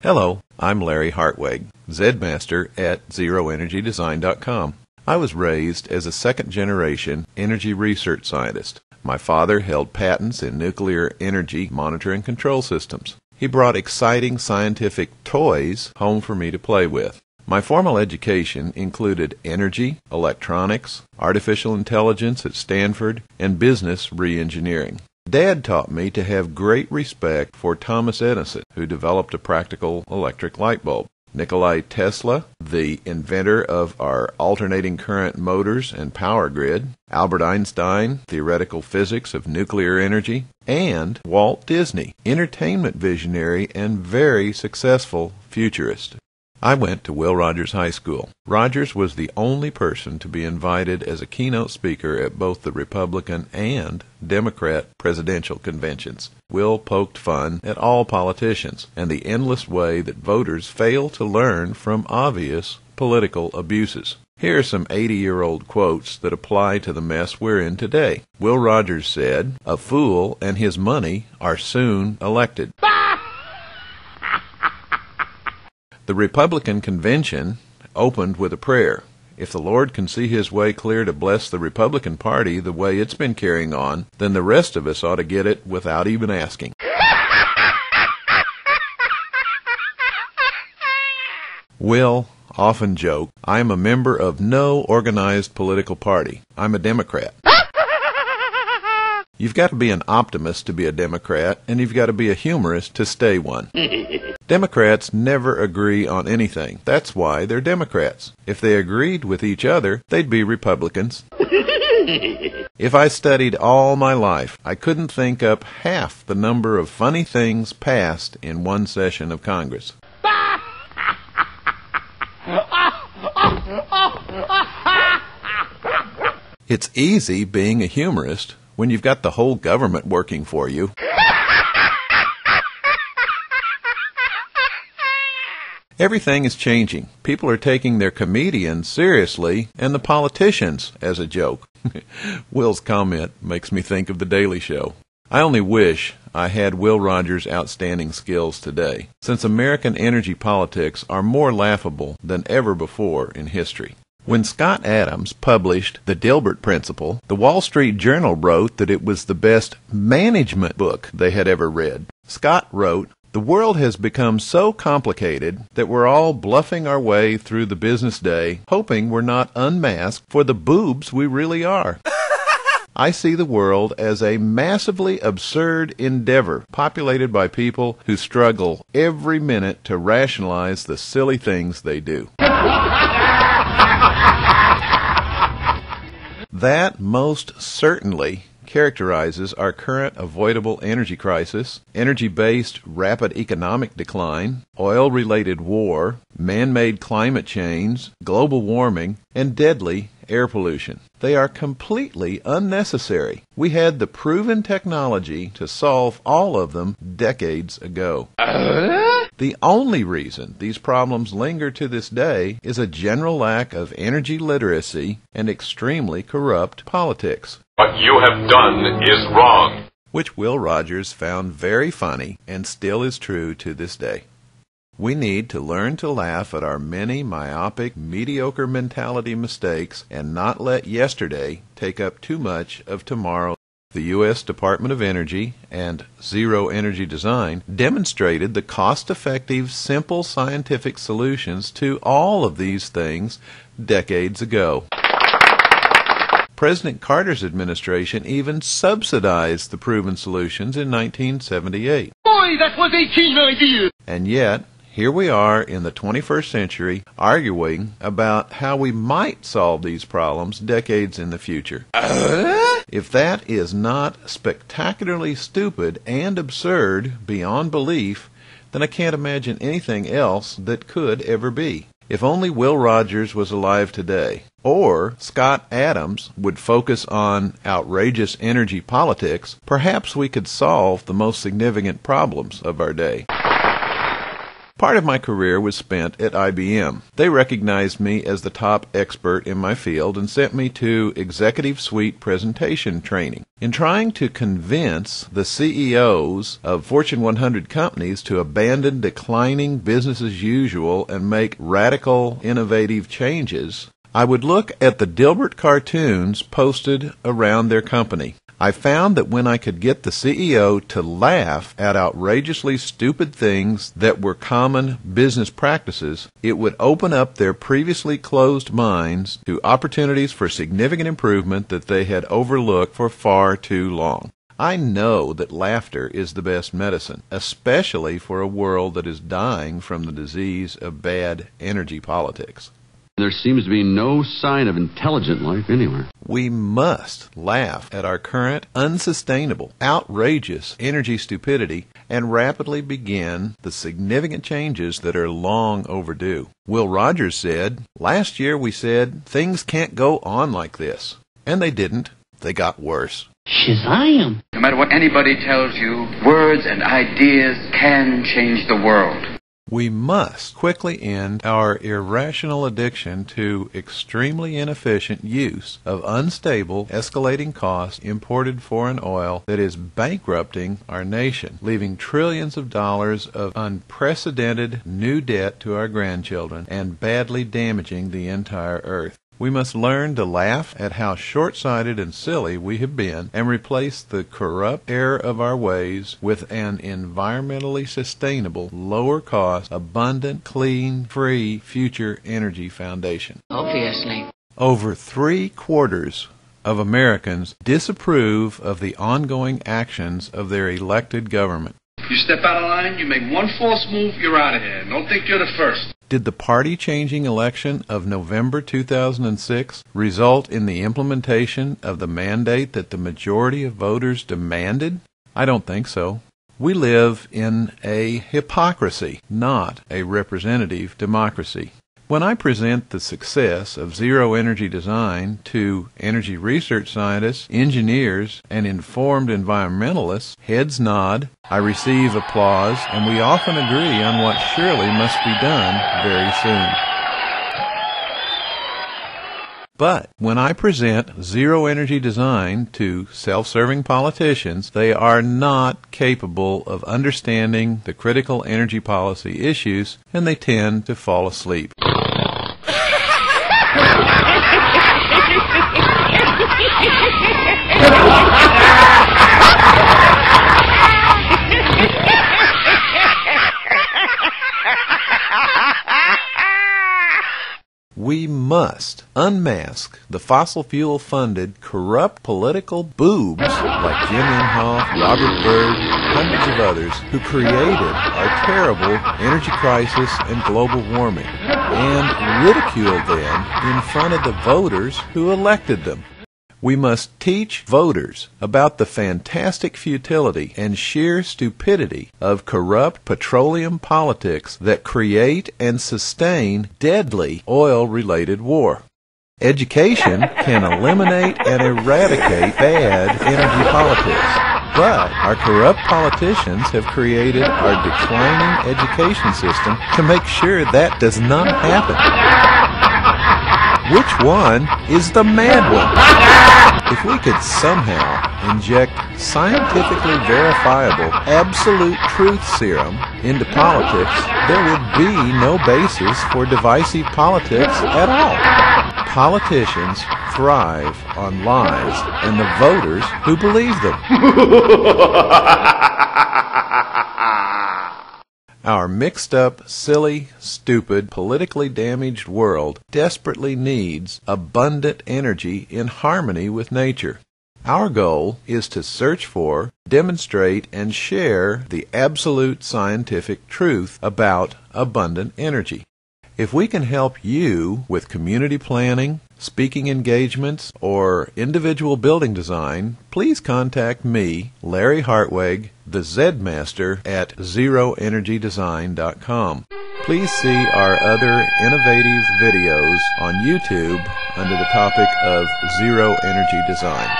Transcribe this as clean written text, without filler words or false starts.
Hello, I'm Larry Hartweg, ZEDmaster at ZeroEnergyDesign.com. I was raised as a second-generation energy research scientist. My father held patents in nuclear energy monitoring control systems. He brought exciting scientific toys home for me to play with. My formal education included energy, electronics, artificial intelligence at Stanford, and business re-engineering. Dad taught me to have great respect for Thomas Edison, who developed a practical electric light bulb. Nikola Tesla, the inventor of our alternating current motors and power grid. Albert Einstein, theoretical physics of nuclear energy. And Walt Disney, entertainment visionary and very successful futurist. I went to Will Rogers High School. Rogers was the only person to be invited as a keynote speaker at both the Republican and Democrat presidential conventions. Will poked fun at all politicians and the endless way that voters fail to learn from obvious political abuses. Here are some 80-year-old quotes that apply to the mess we're in today. Will Rogers said, "A fool and his money are soon elected." The Republican convention opened with a prayer. If the Lord can see His way clear to bless the Republican Party the way it's been carrying on, then the rest of us ought to get it without even asking. Will often joke, "I am a member of no organized political party. I'm a Democrat." You've got to be an optimist to be a Democrat, and you've got to be a humorist to stay one. Democrats never agree on anything. That's why they're Democrats. If they agreed with each other, they'd be Republicans. If I studied all my life, I couldn't think up half the number of funny things passed in one session of Congress. It's easy being a humorist when you've got the whole government working for you. Everything is changing. People are taking their comedians seriously and the politicians as a joke. Will's comment makes me think of The Daily Show. I only wish I had Will Rogers' outstanding skills today, since American energy politics are more laughable than ever before in history. When Scott Adams published The Dilbert Principle, the Wall Street Journal wrote that it was the best management book they had ever read. Scott wrote, "The world has become so complicated that we're all bluffing our way through the business day, hoping we're not unmasked for the boobs we really are." I see the world as a massively absurd endeavor populated by people who struggle every minute to rationalize the silly things they do. That most certainly characterizes our current avoidable energy crisis, energy-based rapid economic decline, oil-related war, man-made climate change, global warming, and deadly air pollution. They are completely unnecessary. We had the proven technology to solve all of them decades ago. The only reason these problems linger to this day is a general lack of energy literacy and extremely corrupt politics. What you have done is wrong. Which Will Rogers found very funny and still is true to this day. We need to learn to laugh at our many myopic, mediocre mentality mistakes and not let yesterday take up too much of tomorrow. The U.S. Department of Energy and Zero Energy Design demonstrated the cost-effective, simple scientific solutions to all of these things decades ago. President Carter's administration even subsidized the proven solutions in 1978. Boy, that was a keen idea! And yet, here we are in the 21st century arguing about how we might solve these problems decades in the future. If that is not spectacularly stupid and absurd beyond belief, then I can't imagine anything else that could ever be. If only Will Rogers was alive today, or Scott Adams would focus on outrageous energy politics, perhaps we could solve the most significant problems of our day. Part of my career was spent at IBM. They recognized me as the top expert in my field and sent me to executive suite presentation training. In trying to convince the CEOs of Fortune 100 companies to abandon declining business as usual and make radical, innovative changes, I would look at the Dilbert cartoons posted around their company. I found that when I could get the CEO to laugh at outrageously stupid things that were common business practices, it would open up their previously closed minds to opportunities for significant improvement that they had overlooked for far too long. I know that laughter is the best medicine, especially for a world that is dying from the disease of bad energy politics. There seems to be no sign of intelligent life anywhere. We must laugh at our current unsustainable, outrageous energy stupidity and rapidly begin the significant changes that are long overdue. Will Rogers said, "Last year we said things can't go on like this." And they didn't. They got worse. Shazam! No matter what anybody tells you, words and ideas can change the world. We must quickly end our irrational addiction to extremely inefficient use of unstable, escalating cost imported foreign oil that is bankrupting our nation, leaving trillions of dollars of unprecedented new debt to our grandchildren and badly damaging the entire earth. We must learn to laugh at how short-sighted and silly we have been and replace the corrupt error of our ways with an environmentally sustainable, lower-cost, abundant, clean, free future energy foundation. Obviously. Over 3/4 of Americans disapprove of the ongoing actions of their elected government. You step out of line, you make one false move, you're out of here. Don't think you're the first. Did the party-changing election of November 2006 result in the implementation of the mandate that the majority of voters demanded? I don't think so. We live in a hypocrisy, not a representative democracy. When I present the success of zero-energy design to energy research scientists, engineers, and informed environmentalists, heads nod, I receive applause, and we often agree on what surely must be done very soon. But when I present zero-energy design to self-serving politicians, they are not capable of understanding the critical energy policy issues, and they tend to fall asleep. We must unmask the fossil fuel-funded, corrupt political boobs like Jim Inhofe, Robert Byrd, and hundreds of others who created our terrible energy crisis and global warming, and ridicule them in front of the voters who elected them. We must teach voters about the fantastic futility and sheer stupidity of corrupt petroleum politics that create and sustain deadly oil-related war. Education can eliminate and eradicate bad energy politics, but our corrupt politicians have created our declining education system to make sure that does not happen. Which one is the mad one? If we could somehow inject scientifically verifiable absolute truth serum into politics, there would be no basis for divisive politics at all. Politicians thrive on lies and the voters who believe them. Our mixed-up, silly, stupid, politically damaged world desperately needs abundant energy in harmony with nature. Our goal is to search for, demonstrate, and share the absolute scientific truth about abundant energy. If we can help you with community planning, speaking engagements, or individual building design, please contact me, Larry Hartweg, the ZEDmaster, at zeroenergydesign.com. Please see our other innovative videos on YouTube under the topic of Zero Energy Design.